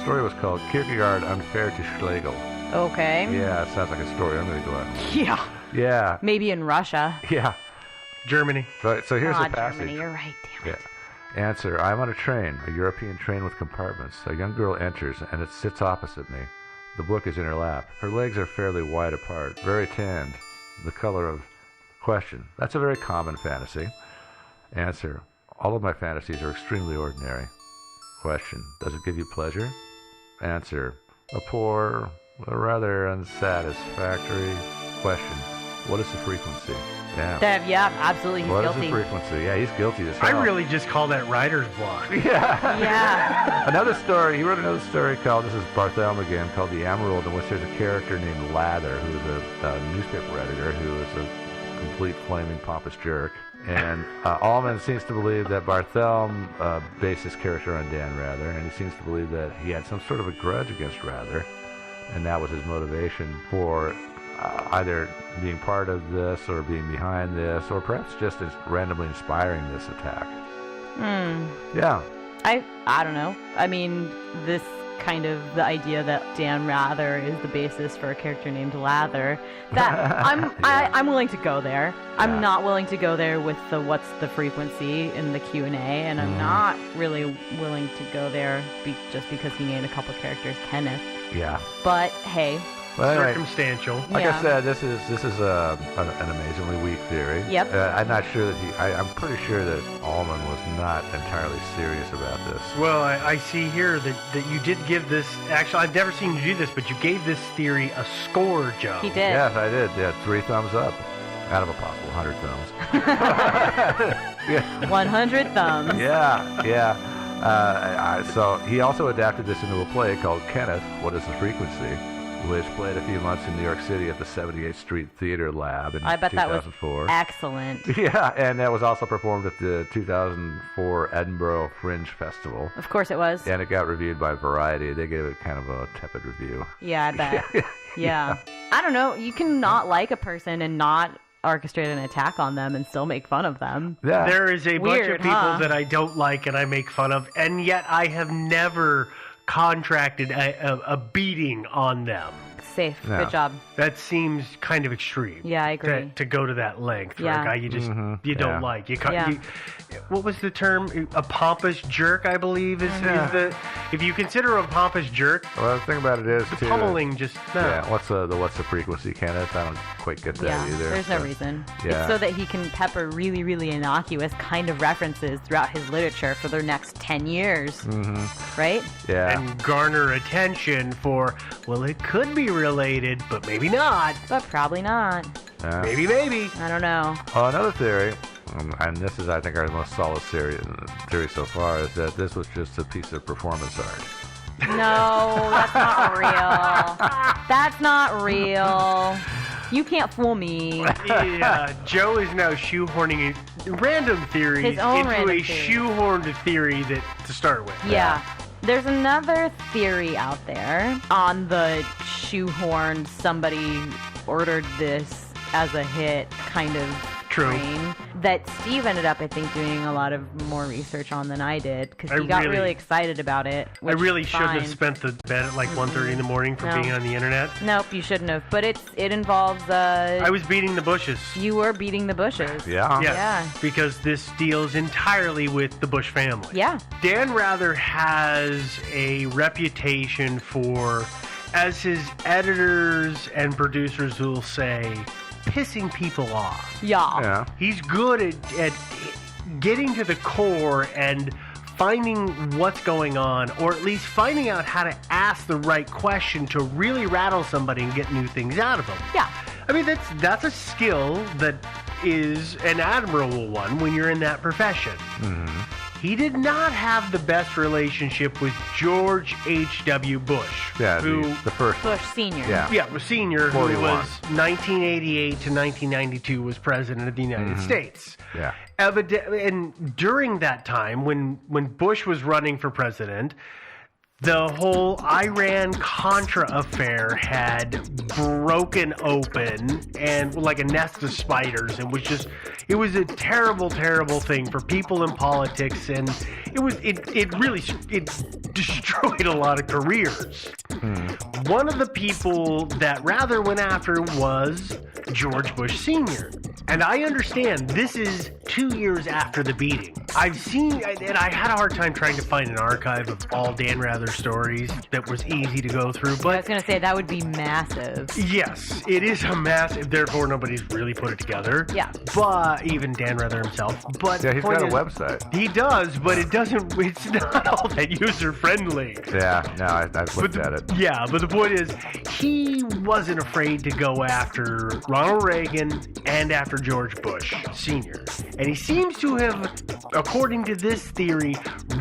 story was called Kierkegaard Unfair to Schlegel. Okay. Yeah, it sounds like a story. I'm going to go out. Yeah. Yeah. Maybe in Russia. Yeah. Germany. So here's the passage. Germany, you're right, damn it. Yeah. Answer, I'm on a train, a European train with compartments. A young girl enters, and it sits opposite me. The book is in her lap. Her legs are fairly wide apart, very tanned, the color of... Question, that's a very common fantasy. Answer, all of my fantasies are extremely ordinary. Question, does it give you pleasure? Answer, a poor, rather unsatisfactory. Question, what is the frequency? Damn. Yeah, absolutely, he's what guilty. What is the frequency? Yeah, he's guilty as hell. I really just call that writer's block. Yeah. Yeah. Another story, he wrote another story called, this is Bartholomew again, called The Emerald, in which there's a character named Lather, who is a newspaper editor, who is a complete flaming pompous jerk. And Allman seems to believe that Bartholomew based his character on Dan Rather, and he seems to believe that he had some sort of a grudge against Rather, and that was his motivation for either being part of this or being behind this, or perhaps just as randomly inspiring this attack. Yeah. I don't know. I mean, this kind of the idea that Dan Rather is the basis for a character named Lather. That I'm willing to go there. I'm not willing to go there with the what's the frequency in the Q&A, and I'm not really willing to go there just because he named a couple characters Kenneth. Yeah. But hey. Well, anyway, circumstantial. Like I said, this is an amazingly weak theory. Yep. I'm not sure that I'm pretty sure that Allman was not entirely serious about this. Well, I see here that you did give this. Actually, I've never seen you do this, but you gave this theory a score, Joe. He did. Yes, I did. Yeah, 3 thumbs up out of a possible 100 thumbs. Yeah. 100 thumbs. Yeah. So he also adapted this into a play called Kenneth, What is the Frequency?, which played a few months in New York City at the 78th Street Theater Lab in 2004. I bet that was excellent. Yeah, and that was also performed at the 2004 Edinburgh Fringe Festival. Of course it was. And it got reviewed by Variety. They gave it kind of a tepid review. Yeah, I bet. Yeah. I don't know. You can not like a person and not orchestrate an attack on them and still make fun of them. Yeah. There is a bunch of people that I don't like and I make fun of, and yet I have never contracted a beating on them. Safe. Yeah. Good job. That seems kind of extreme. Yeah, I agree. To go to that length for a guy you just don't like. What was the term? A pompous jerk, I believe, is the. If you consider a pompous jerk, well, the thing about it is the pummeling just. No. Yeah. What's the frequency, Kenneth? I don't quite get that either. There's no reason. Yeah. It's so that he can pepper really, really innocuous kind of references throughout his literature for the next 10 years. Mm-hmm. Right? Yeah. And garner attention for, well, it could be related, but maybe not. But probably not. Yeah. Maybe. I don't know. Well, another theory, and this is, I think, our most solid theory so far, is that this was just a piece of performance art. No, that's not real. That's not real. You can't fool me. Joe is now shoehorning random theories into a shoehorned theory to start with. Yeah. There's another theory out there on the shoehorned, somebody ordered this as a hit kind of train that Steve ended up, I think, doing a lot of more research on than I did, because he got really excited about it. I really shouldn't have spent the bed at like 1:30 in the morning for being on the internet. Nope, you shouldn't have. But it involves... I was beating the bushes. You were beating the bushes. Yeah. Yes, yeah. Because this deals entirely with the Bush family. Yeah. Dan Rather has a reputation for, as his editors and producers will say, pissing people off. Yeah. He's good at getting to the core and finding what's going on, or at least finding out how to ask the right question to really rattle somebody and get new things out of them. Yeah. I mean, that's a skill that is an admirable one when you're in that profession. Mm-hmm. He did not have the best relationship with George H.W. Bush. Yeah, the first Bush Sr. Yeah, Sr., 41. who was 1988 to 1992 was president of the United States. Yeah. And during that time, when Bush was running for president, the whole Iran-Contra affair had broken open and like a nest of spiders, and it was a terrible, terrible thing for people in politics, and it really destroyed a lot of careers. One of the people that Rather went after was George Bush Sr. And I understand this is 2 years after the beating. I've seen, and I had a hard time trying to find an archive of all Dan Rather stories that was easy to go through, but I was going to say, that would be massive. yes, it is a massive, therefore nobody's really put it together. Yeah. But, even Dan Rather himself. But Yeah, the he's point got a is, website. He does, but it's not all that user-friendly. Yeah, no, I've looked at it. Yeah, but the point is, he wasn't afraid to go after Ronald Reagan and after George Bush Sr. And he seems to have, according to this theory,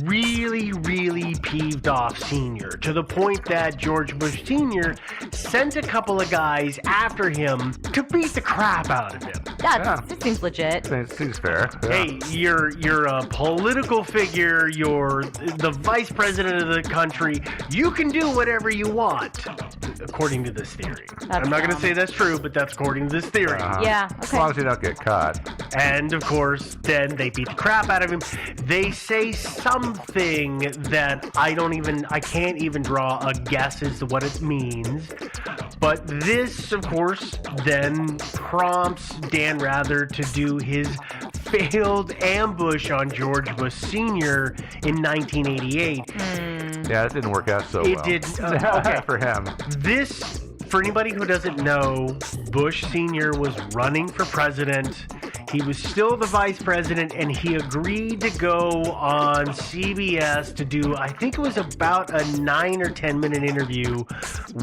really, really peeved off Sr. to the point that George Bush Sr. sent a couple of guys after him to beat the crap out of him. That seems legit. Seems fair. Yeah. Hey, you're a political figure, you're the vice president of the country, you can do whatever you want, according to this theory. I'm not going to say that's true, but that's according to this theory. Yeah, As long okay. as you don't get caught. And, of course, then they beat the crap out of him. They say something that I can't even draw a guess as to what it means. But this, of course, then prompts Dan Rather to do his failed ambush on George Bush Sr. in 1988. Yeah, it didn't work out so well. It didn't. Okay. For him. This, for anybody who doesn't know, Bush Sr. was running for president. He was still the vice president, and he agreed to go on CBS to do, I think it was about a 9 or 10 minute interview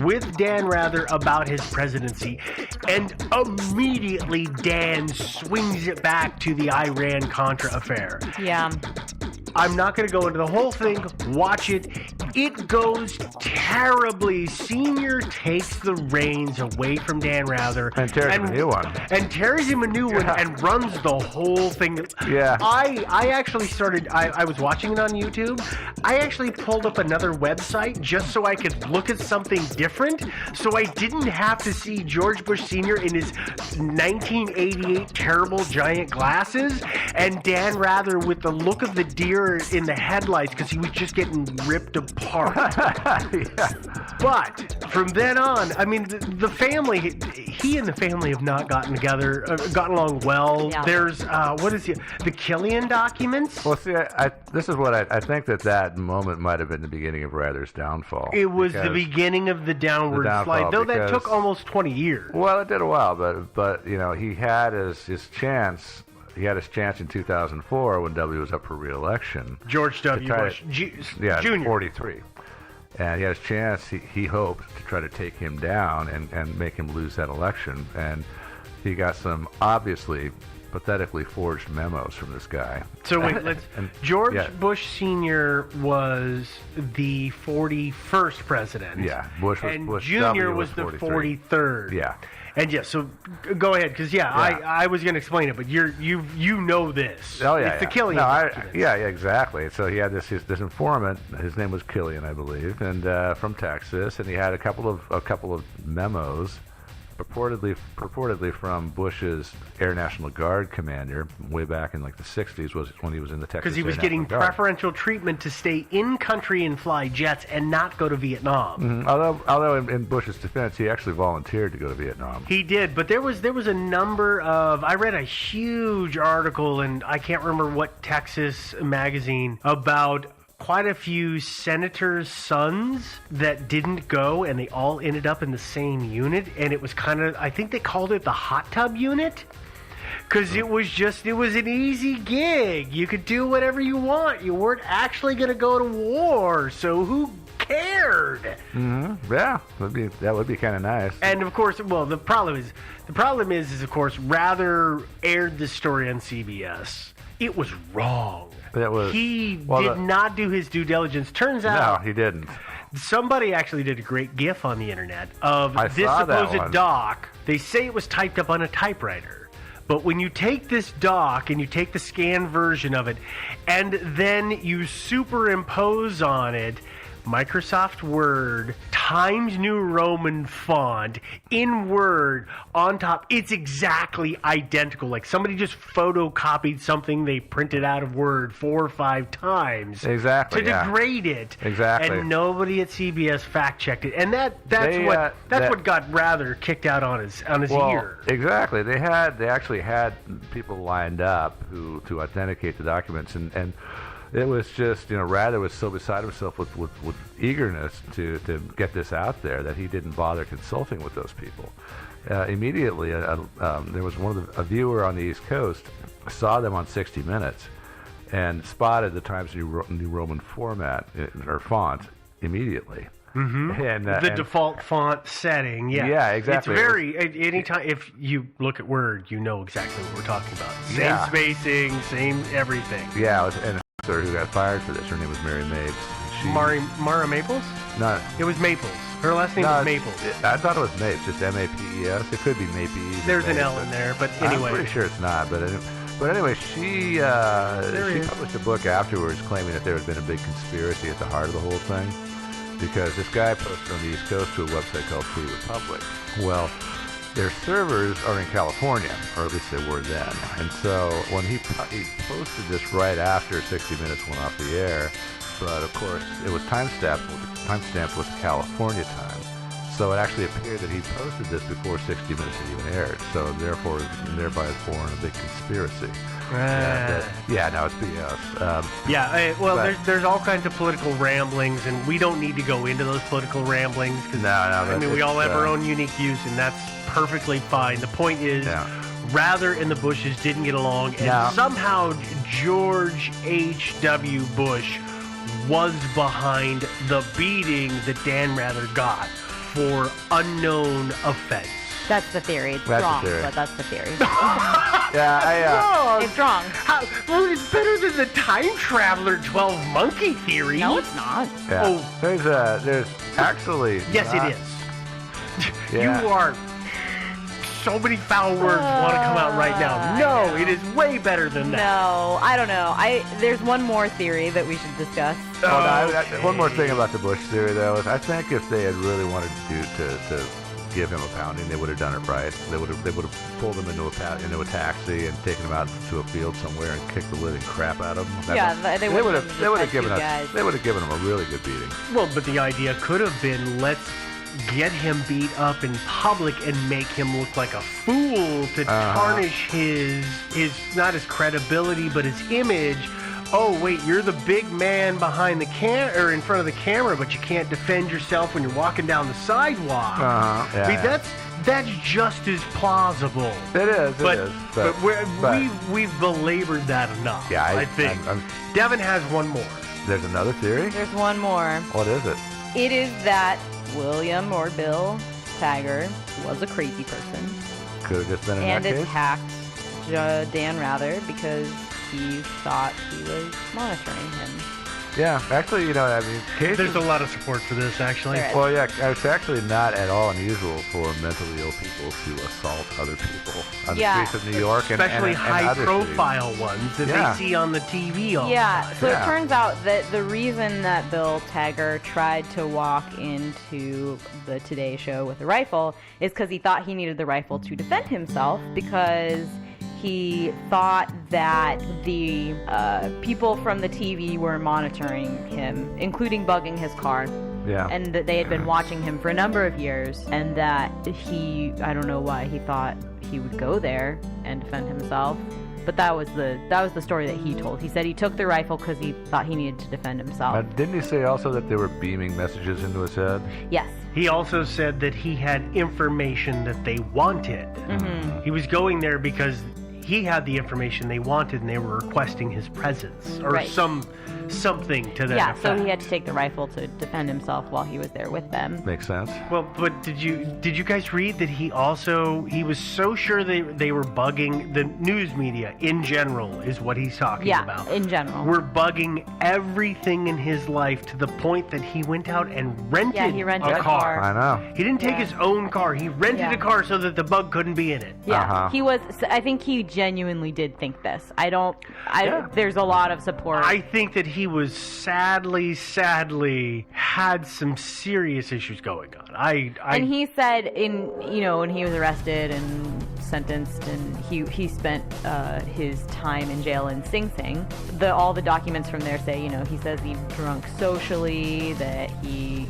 with Dan Rather about his presidency. And immediately Dan swings it back to the Iran-Contra affair. Yeah. I'm not going to go into the whole thing. Watch it. It goes terribly. Senior takes the reins away from Dan Rather. And tears him a new one. And tears him a new one and runs the whole thing. Yeah. I actually started, I was watching it on YouTube. I actually pulled up another website just so I could look at something different. So I didn't have to see George Bush Sr. in his 1988 terrible giant glasses and Dan Rather with the look of the deer in the headlights because he was just getting ripped apart. Yeah. But from then on, I mean, the family, he and the family have not gotten together, gotten along well. Yeah. There's, the Killian documents? Well, see, this is what I think that moment might have been the beginning of Rather's downfall. It was the Because- beginning of the downward downfall, slide, though that because- took almost 20 years. Well, it did a while, but you know, he had his chance. He had his chance in 2004 when W was up for re-election. George W. try Bush Yeah, Jr. 43. And he had his chance. He hoped to try to take him down and make him lose that election. And he got some obviously pathetically forged memos from this guy. So wait, George yeah. Bush Sr. was the 41st president. Yeah, Bush and Jr. W was the 43rd. Yeah. And yeah, so go ahead, because I was going to explain it, but you know this. Oh yeah, it's the Killian. yeah, exactly. So he had this informant. His name was Killian, I believe, and from Texas, and he had a couple of memos, purportedly from Bush's Air National Guard commander way back in like the 60s, was when he was in the Texas. Because he was Air getting National Guard. preferential treatment to stay in country and fly jets and not go to Vietnam. Although in Bush's defense, he actually volunteered to go to Vietnam. He did, but there was a number of, I read a huge article in, I can't remember what Texas magazine, about quite a few senators' sons that didn't go, and they all ended up in the same unit, and it was kind of, I think they called it the hot tub unit, because it was an easy gig. You could do whatever you want. You weren't actually going to go to war, so who cared? Mm-hmm. Yeah, that would be kind of nice. And of course, well, the problem is of course, Rather aired this story on CBS. It was wrong. He did not do his due diligence. Turns out, no, he didn't. Somebody actually did a great GIF on the internet of I this saw that supposed one. doc. They say it was typed up on a typewriter. But when you take this doc and you take the scanned version of it, and then you superimpose on it Microsoft Word, Times New Roman font, in Word, on top. It's exactly identical. Like somebody just photocopied something they printed out of Word 4 or 5 times. Exactly, To degrade it. Exactly. And nobody at CBS fact-checked it. And that's what got Rather kicked out on his ear. Exactly. They actually had people lined up to authenticate the documents, and it was just, Rather was so beside himself with eagerness to get this out there that he didn't bother consulting with those people. Immediately, there was a viewer on the East Coast saw them on 60 Minutes and spotted the Times New Roman format or font immediately. Mm-hmm. And the default font setting, yeah, exactly. It's very anytime if you look at Word, you know exactly what we're talking about. Same spacing, same everything. Yeah, and who got fired for this? Her name was Mary Mapes. Mara Maples? No, it was Maples. Her last name was Maples. I thought it was Mapes, just Mapes. It could be Mapes. There's an L in there, but anyway. I'm pretty sure it's not, but anyway, she published a book afterwards claiming that there had been a big conspiracy at the heart of the whole thing, because this guy posted on the East Coast to a website called Free Republic. Well, their servers are in California, or at least they were then. And so when he posted this right after 60 Minutes went off the air, but of course it was timestamped with the California time. So it actually appeared that he posted this before 60 Minutes had even aired. So thereby is born a big conspiracy. No, it's BS. There's all kinds of political ramblings, and we don't need to go into those political ramblings. We all have our own unique views, and that's perfectly fine. The point is, Rather and the Bushes didn't get along, and somehow George H.W. Bush was behind the beating that Dan Rather got for unknown offense. That's the theory. It's wrong, but that's the theory. Wrong. It's wrong. It's better than the time traveler 12 monkey theory. No, it's not. Yeah. Oh, there's actually. Yes, it is. You are. So many foul words want to come out right now. No, it is way better than that. No, I don't know. There's one more theory that we should discuss. One more thing about the Bush theory, though, is I think if they had really wanted to give him a pounding, they would have done it right. They would have pulled him into a taxi and taken him out to a field somewhere and kicked the living crap out of him. They would have given him a really good beating. Well, but the idea could have been, let's get him beat up in public and make him look like a fool to tarnish his not his credibility but his image. Oh wait, you're the big man behind the or in front of the camera, but you can't defend yourself when you're walking down the sidewalk. I mean, that's just as plausible. It is. But we've belabored that enough. Yeah, I think. Devin has one more. There's another theory? There's one more. What is it? It is that William or Bill Taggart was a crazy person. Could have just been in and that case? attacked Dan Rather because he thought he was monitoring him. Yeah, actually, there's a lot of support for this, actually. Well, yeah, it's actually not at all unusual for mentally ill people to assault other people on the streets of New York, especially and high-profile ones that they see on the TV all the time. So it turns out that the reason that Bill Taggart tried to walk into the Today Show with a rifle is because he thought he needed the rifle to defend himself, because he thought that the people from the TV were monitoring him, including bugging his car. Yeah. And that they had been watching him for a number of years, and that I don't know why he thought he would go there and defend himself. But that was the story that he told. He said he took the rifle because he thought he needed to defend himself. Didn't he say also that they were beaming messages into his head? Yes. He also said that he had information that they wanted. Mm-hmm. He was going there because he had the information they wanted, and they were requesting his presence or something to that effect. So he had to take the rifle to defend himself while he was there with them. Makes sense. Well, but did you guys read that he was so sure they were bugging the news media in general is what he's talking about. Yeah, in general. We're bugging everything in his life to the point that he went out and rented a car. I know. He didn't take his own car. He rented a car so that the bug couldn't be in it. Yeah, I think he genuinely did think this. There's a lot of support. I think that he he was sadly had some serious issues going on. And he said when he was arrested and sentenced, and he spent his time in jail in Sing Sing. All the documents from there say, he says he drunk socially, that he,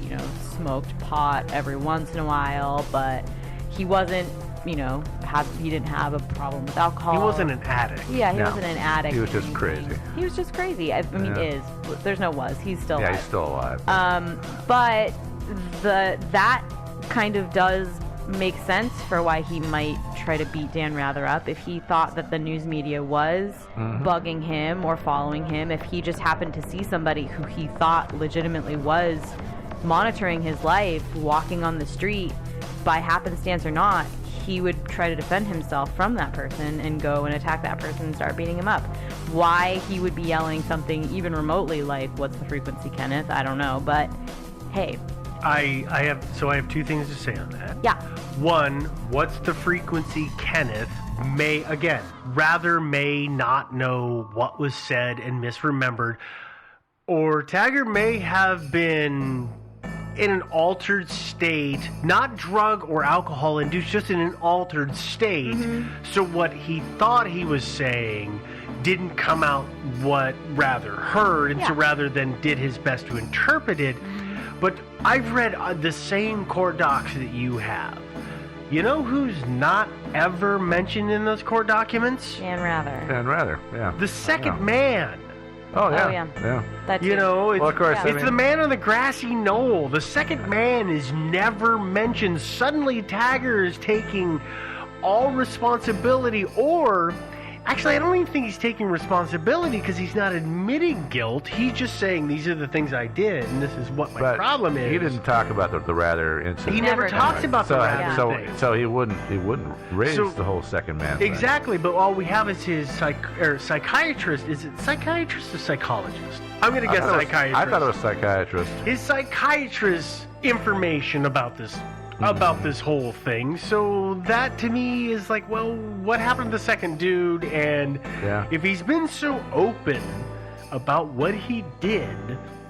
smoked pot every once in a while, but he wasn't, he didn't have a problem with alcohol. He wasn't an addict. Yeah, he wasn't an addict. He was just crazy. He was just crazy. I mean, there's no was. He's still alive. Yeah, he's still alive. But that kind of does make sense for why he might try to beat Dan Rather up if he thought that the news media was bugging him or following him. If he just happened to see somebody who he thought legitimately was monitoring his life, walking on the street, by happenstance or not, he would try to defend himself from that person and go and attack that person and start beating him up. Why he would be yelling something even remotely like, "What's the frequency, Kenneth?" I don't know, but hey. I have two things to say on that. Yeah. One, what's the frequency, Kenneth? Rather may not know what was said and misremembered, or Taggart may have been in an altered state, not drug or alcohol induced, just in an altered state. So what he thought he was saying didn't come out what Rather heard, and so Rather then did his best to interpret it. But I've read the same court docs that you have. You know who's not ever mentioned in those court documents? Dan Rather. Dan Rather, yeah. The second man. Oh, yeah. Oh, yeah. That You too. know, it's, Well, of course, I it's mean- the man on the grassy knoll. The second man is never mentioned. Suddenly, Taggart is taking all responsibility, or actually, I don't even think he's taking responsibility because he's not admitting guilt. He's just saying, these are the things I did, and this is what my But problem is. he didn't talk about the Rather incident. He never Never talks does. about the Rather thing. So he wouldn't raise So- the whole second man thing. Exactly, but all we have is his psychiatrist. Is it psychiatrist or psychologist? I'm going to guess psychiatrist. I thought it was psychiatrist. His psychiatrist's information about this whole thing. So that to me is like, well, what happened to the second dude? And if he's been so open about what he did,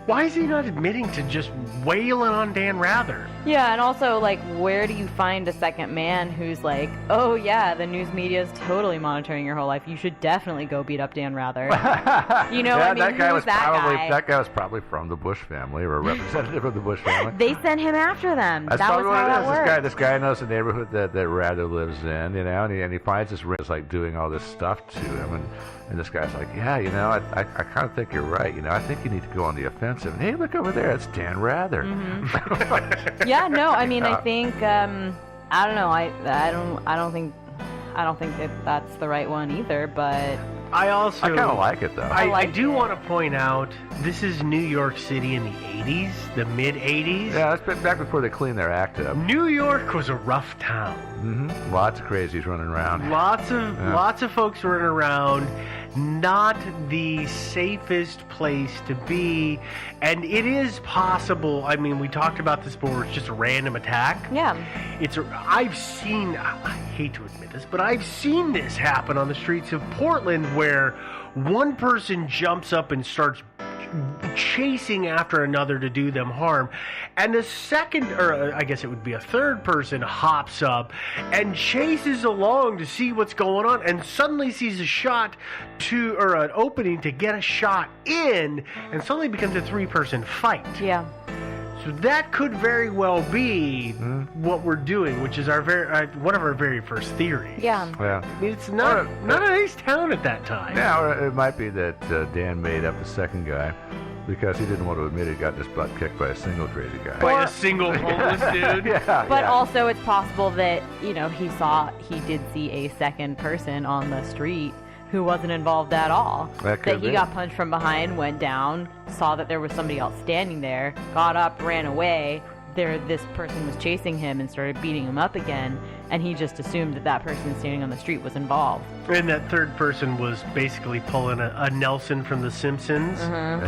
why is he not admitting to just wailing on Dan Rather? Yeah, and also, like, where do you find a second man who's like, oh, yeah, the news media is totally monitoring your whole life. You should definitely go beat up Dan Rather. You know, I mean, that guy who's was that probably guy? That guy was probably from the Bush family or a representative of the Bush family. They sent him after them. That's that was probably how what it that is. worked. This guy knows the neighborhood that Rather lives in, and he finds this ring like doing all this stuff to him, and this guy's like, yeah, I kind of think you're right. I think you need to go on the offensive. And hey, look over there, it's Dan Rather. Yeah, no, I mean, I think, I don't know, I don't think that's the right one either, but I kind of like it though. I do want to point out, this is New York City in the 80s, the mid-80s. Yeah, that's been back before they cleaned their act up. New York was a rough town. Lots of crazies running around. Lots of folks running around. Not the safest place to be. And it is possible, I mean, we talked about this before, it's just a random attack. yeah. I've seen, I hate to admit this, but I've seen this happen on the streets of Portland where one person jumps up and starts chasing after another to do them harm, and a second, or I guess it would be a third person, hops up and chases along to see what's going on, and suddenly sees a shot or an opening to get a shot in, and suddenly becomes a three-person fight. Yeah. So that could very well be what we're doing, which is our one of our very first theories. Yeah. Yeah. I mean, it's not a nice town at that time. Yeah, or it might be that Dan made up the second guy because he didn't want to admit he got his butt kicked by a single crazy guy. By a single homeless dude. Yeah, But yeah. also it's possible that, he did see a second person on the street who wasn't involved at all. That could he be. got punched from behind, went down, saw that there was somebody else standing there, got up, ran away. This person was chasing him and started beating him up again, and he just assumed that person standing on the street was involved. And that third person was basically pulling a Nelson from The Simpsons,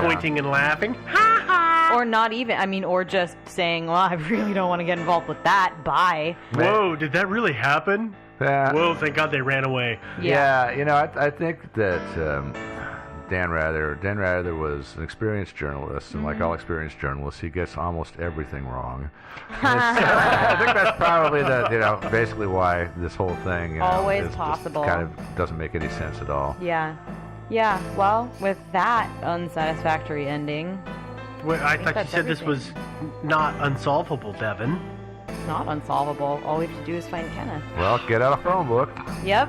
pointing and laughing. Ha ha! Or not even, or just saying, well, I really don't want to get involved with that, bye. Whoa, did that really happen? Yeah. Whoa, thank God they ran away. Yeah, I think that Dan Rather. Dan Rather was an experienced journalist, and like all experienced journalists, he gets almost everything wrong. I think that's probably basically why this whole thing Always is possible. Just kind of doesn't make any sense at all. Yeah. Well, with that unsatisfactory ending, Well, I thought you that's said this was not unsolvable, Devin. it's not unsolvable. All we have to do is find Kenneth. Well, get out a phone book. Yep.